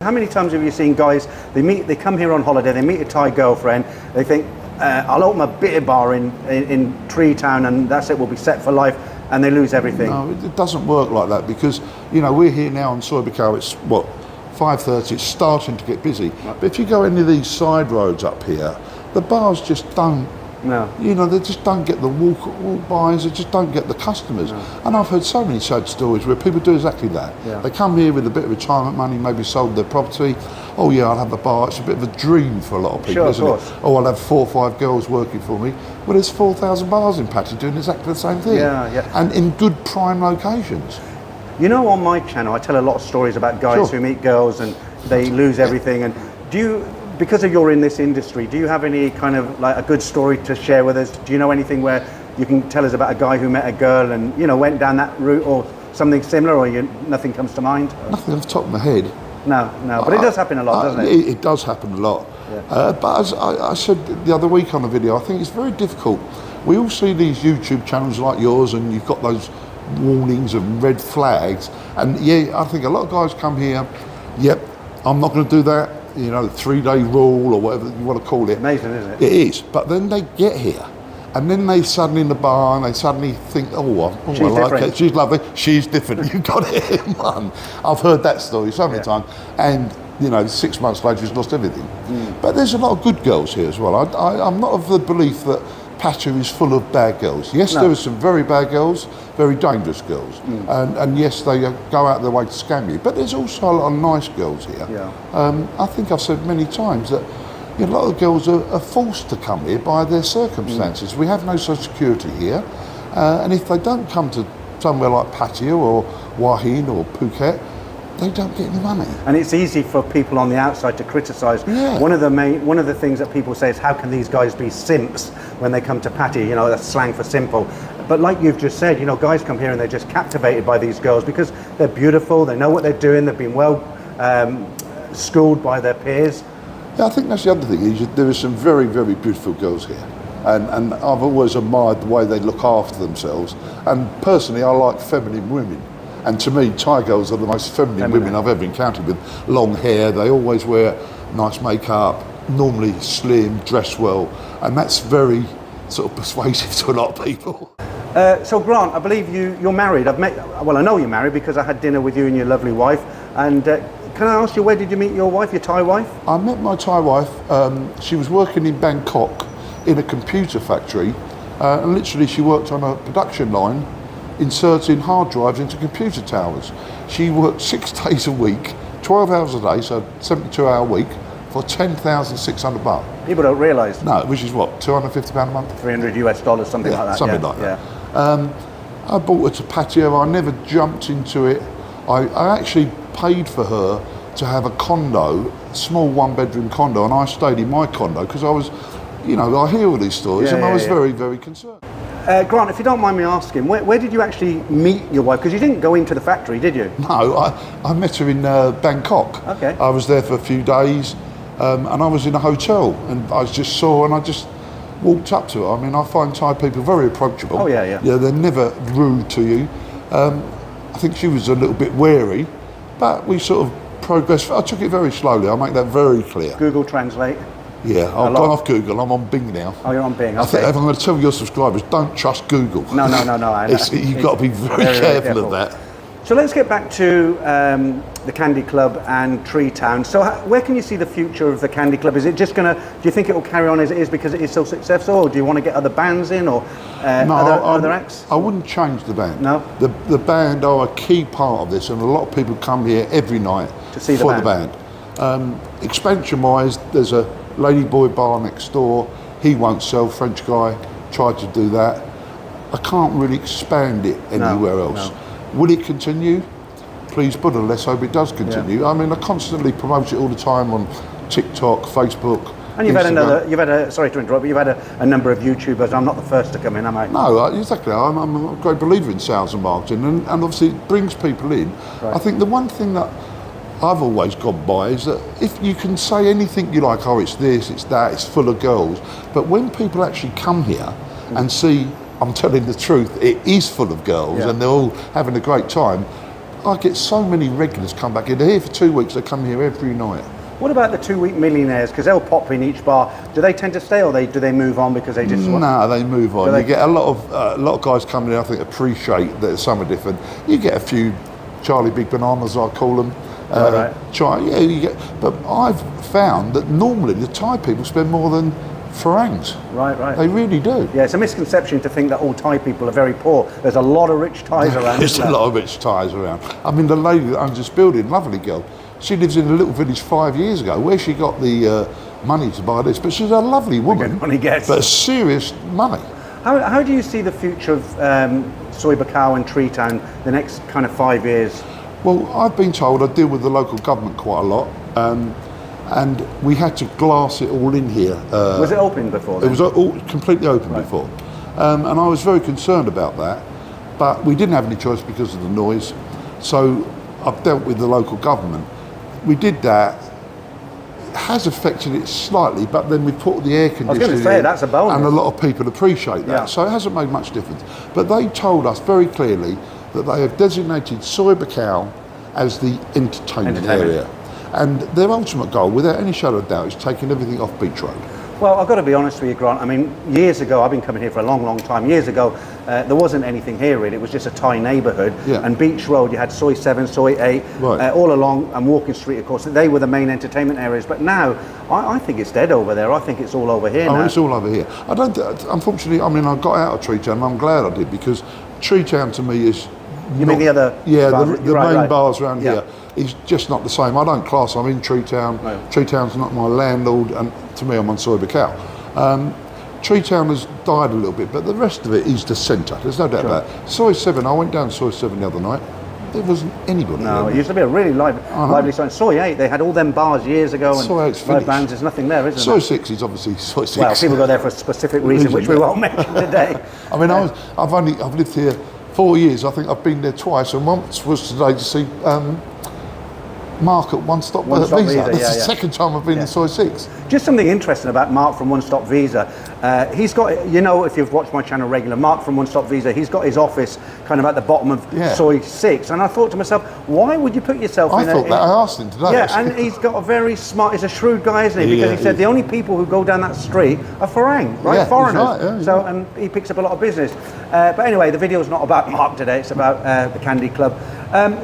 How many times have you seen guys, they come here on holiday, they meet a Thai girlfriend, they think, I'll open a beer bar in Tree Town and that's it, we'll be set for life, and they lose everything? No, it doesn't work like that, because, you know, we're here now on Soi Buakhao, it's what, 5:30, it's starting to get busy. But if you go any of these side roads up here, the bars just don't, you know, they just don't get the walk-bys, they just don't get the customers. And I've heard so many sad stories where people do exactly that. They come here with a bit of retirement money, maybe sold their property. Oh yeah, I'll have a bar. It's a bit of a dream for a lot of people, isn't it? Oh, I'll have 4 or 5 girls working for me. Well, there's 4,000 bars in Pattaya doing exactly the same thing. And in good prime locations. You know, on my channel, I tell a lot of stories about guys who meet girls and they lose everything. And do you, because of you're in this industry, do you have any kind of like a good story to share with us? Do you know anything where you can tell us about a guy who met a girl and, you know, went down that route or something similar, or nothing comes to mind? Nothing off the top of my head. No, but it does happen a lot, doesn't it? It does happen a lot. But as I said the other week on the video, I think it's very difficult. We all see these YouTube channels like yours and you've got those warnings and red flags. And yeah, I think a lot of guys come here, yep, I'm not going to do that. You know, the 3-day rule or whatever you want to call it. Amazing, isn't it? It is. But then they get here and then they suddenly in the bar and they suddenly think, oh, I like it. She's lovely. She's different. You got it in one. I've heard that story so many times. And, you know, 6 months later, she's lost everything. But there's a lot of good girls here as well. I'm not of the belief that Pattaya is full of bad girls. Yes, there are some very bad girls, very dangerous girls, and yes, they go out of their way to scam you. But there's also a lot of nice girls here. I think I've said many times that a lot of girls are forced to come here by their circumstances. We have no social security here, and if they don't come to somewhere like Pattaya or Wahin or Phuket, they don't get any money. And it's easy for people on the outside to criticise. One of the things that people say is, how can these guys be simps when they come to Pattaya? You know, that's slang for simple. But like you've just said, you know, guys come here and they're just captivated by these girls because they're beautiful, they know what they're doing, they've been well schooled by their peers. Yeah, I think that's the other thing, is there are some very, very beautiful girls here. And I've always admired the way they look after themselves. And personally, I like feminine women. And to me, Thai girls are the most feminine women I've ever encountered, with long hair. They always wear nice makeup, normally slim, dress well, and that's very sort of persuasive to a lot of people. So Grant, I believe you're married. I know you're married because I had dinner with you and your lovely wife. And can I ask you, where did you meet your wife, your Thai wife? I met my Thai wife. She was working in Bangkok in a computer factory, and literally she worked on a production line inserting hard drives into computer towers. She worked 6 days a week, 12 hours a day, so 72-hour week, for 10,600 baht. People don't realise. No, which is what, £250 a month? $300 US, something like that. Something like that. I bought her to Pattaya. I never jumped into it. I actually paid for her to have a condo, a small 1-bedroom condo, and I stayed in my condo because I was, you know, I hear all these stories and I was very, very concerned. Grant, if you don't mind me asking, where did you actually meet your wife? Because you didn't go into the factory, did you? No, I met her in Bangkok. Okay. I was there for a few days, and I was in a hotel, and I just saw, and I just walked up to her. I mean, I find Thai people very approachable. Oh, yeah. Yeah, they're never rude to you. I think she was a little bit wary, but we sort of progressed. I took it very slowly, I'll make that very clear. Google Translate. Yeah, I've gone off Google, I'm on Bing now. Oh, you're on Bing, okay. I think if I'm going to tell your subscribers, don't trust Google. No, I know. You've got to be very careful of that. So let's get back to the Candy Club and Tree Town. So where can you see the future of the Candy Club? Is it just going to, do you think it will carry on as it is because it is so successful, or do you want to get other bands in, or other acts? I wouldn't change the band. No? The band are a key part of this, and a lot of people come here every night to see the band. Expansion-wise, there's a Ladyboy bar next door. He won't sell, French guy, tried to do that. I can't really expand it anywhere else. Will it continue? Please, Buddha, let's hope it does continue. I mean, I constantly promote it all the time on TikTok, Facebook. And you've sorry to interrupt, but you've had a number of YouTubers. I'm not the first to come in, am I? No, exactly. I'm a great believer in sales and marketing, and obviously it brings people in. Right. I think the one thing that I've always gone by is that if you can say anything you like, oh, it's this, it's that, it's full of girls, but when people actually come here and see, I'm telling the truth, it is full of girls and they're all having a great time, I get so many regulars come back here. They're here for 2 weeks. They come here every night. What about the 2-week millionaires? Because they'll pop in each bar. Do they tend to stay, or do they move on because they just want... No, they move on. You get a lot of guys coming in, I think, appreciate that some are different. You get a few Charlie Big Bananas, I call them. Right. You get. But I've found that normally the Thai people spend more than Farangs. Right. They really do. Yeah, it's a misconception to think that all Thai people are very poor. There's a lot of rich Thais around. There's a lot of rich Thais around. I mean, the lady that owns this building, lovely girl, she lives in a little village 5 years ago. Where she got the money to buy this? But she's a lovely woman. Good money gets. But serious money. How do you see the future of Soi Buakhao and Tree Town the next kind of 5 years? Well, I've been told I deal with the local government quite a lot, and we had to glass it all in here. Was it open before then? It was all completely open before, and I was very concerned about that, but we didn't have any choice because of the noise. So I've dealt with the local government. We did that. It has affected it slightly, but then we put the air conditioning I was going to say, in, that's a bonus. and a lot of people appreciate that. Yeah. So it hasn't made much difference. But they told us very clearly that they have designated Soi Buakhao as the entertainment area. And their ultimate goal, without any shadow of doubt, is taking everything off Beach Road. Well, I've got to be honest with you, Grant. I mean, years ago, I've been coming here for a long, long time. Years ago, there wasn't anything here really. It was just a Thai neighbourhood. Yeah. And Beach Road, you had Soi 7, Soi 8, all along, and Walking Street, of course. They were the main entertainment areas. But now, I think it's dead over there. I think it's all over here now. Oh, it's all over here. I don't. Unfortunately, I mean, I got out of Tree Town, and I'm glad I did, because Tree Town to me is. You mean the other? Yeah, the main bars around Yeah. here is just not the same. I don't class. I'm in Tree Town. No. Tree Town's not my landlord, and to me, I'm on Soi Buakhao. Tree Town has died a little bit, but the rest of it is the centre. There's no doubt about it. Soi 7. I went down Soi 7 the other night. There wasn't anybody. No, there. it used to be a really lively site. Soi 8, they had all them bars years ago, and Soi 8's live finished. bands. There's nothing there, isn't Soi there? 6 is obviously Soi 6. Well, people go there for a specific reason, which we won't mention today. I mean, I've lived here 4 years. I think I've been there twice, and once was today to see Mark at One Stop Visa. That's the second time I've been in Soi 6. Just something interesting about Mark from One Stop Visa. He's got, you know, if you've watched my channel regular, Mark from One Stop Visa, he's got his office kind of at the bottom of Soi 6. And I thought to myself, why would you put yourself in I asked him today. Yeah, and he's got a very smart, he's a shrewd guy, isn't he? Because he said the only people who go down that street are Farang, right? Yeah, foreigners. Right, so, and he picks up a lot of business. But anyway, the video's not about Mark today, it's about the Candy Club.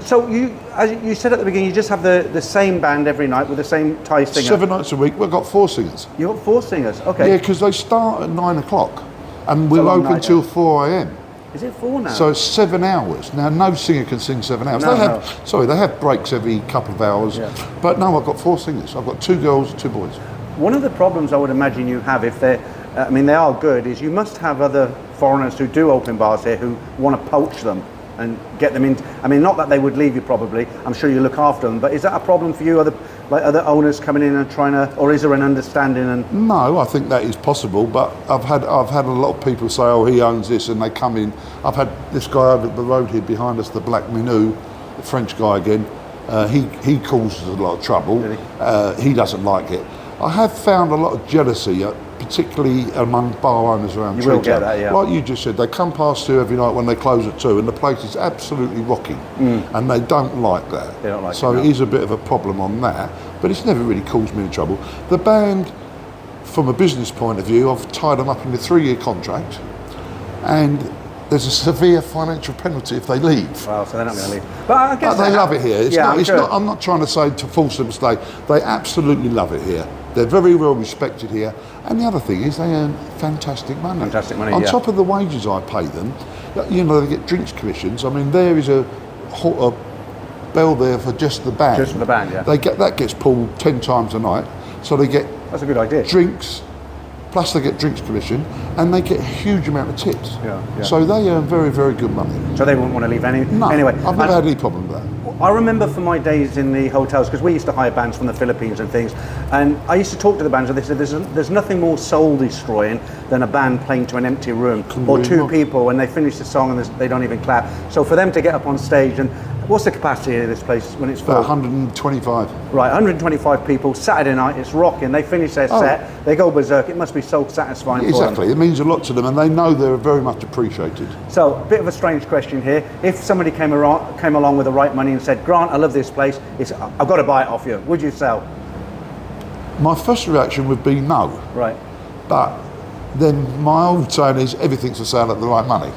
So you, as you said at the beginning, you just have the same band every night with the same Thai singer. 7 nights a week. We've got 4 singers. You've got 4 singers, okay. Yeah, because they start at 9 o'clock and we're open till 4 a.m. Is it 4 now? So it's 7 hours. Now, no singer can sing 7 hours. They have breaks every couple of hours. Yeah. But no, I've got 4 singers. I've got 2 girls, 2 boys. One of the problems I would imagine you have, if they're, I mean, they are good, is you must have other foreigners who do open bars here who want to poach them and get them in. I mean, not that they would leave you probably. I'm sure you look after them. But is that a problem for you? Other owners coming in and trying to, or is there an understanding? And no, I think that is possible. But I've had a lot of people say, "Oh, he owns this," and they come in. I've had this guy over the road here behind us, the Black Minou, the French guy again. He causes a lot of trouble. Really? He doesn't like it. I have found a lot of jealousy, particularly among bar owners around Tree Town. Get that, yeah. Like you just said, they come past 2 every night when they close at 2, and the place is absolutely rocking, and they don't like that. They don't like so it is a bit of a problem on that, but it's never really caused me any trouble. The band, from a business point of view, I've tied them up in a 3-year contract, and there's a severe financial penalty if they leave. Well, so they're not going to leave. But I guess they love it here. I'm not trying to say to force them to stay. They absolutely love it here. They're very well respected here. And the other thing is they earn fantastic money. Fantastic money, On top of the wages I pay them, you know, they get drinks commissions. I mean, there is a bell there for just the band. Just for the band, yeah. That gets pulled 10 times a night. So they get That's a good idea. Drinks, plus they get drinks commission, and they get a huge amount of tips. Yeah. So they earn very, very good money. So they wouldn't want to leave No, anyway. I've never had any problem with that. I remember from my days in the hotels, because we used to hire bands from the Philippines and things, and I used to talk to the bands and they said there's nothing more soul destroying than a band playing to an empty room or 2 people when they finish the song and they don't even clap. So for them to get up on stage, and What's the capacity of this place when it's full? About 125. Right, 125 people, Saturday night, it's rocking. They finish their set, they go berserk. It must be so satisfying for them. Exactly, it means a lot to them, and they know they're very much appreciated. So, a bit of a strange question here. If somebody came along with the right money and said, Grant, I love this place, I've got to buy it off you, would you sell? My first reaction would be no. Right. But then my old saying is everything's for sale at the right money.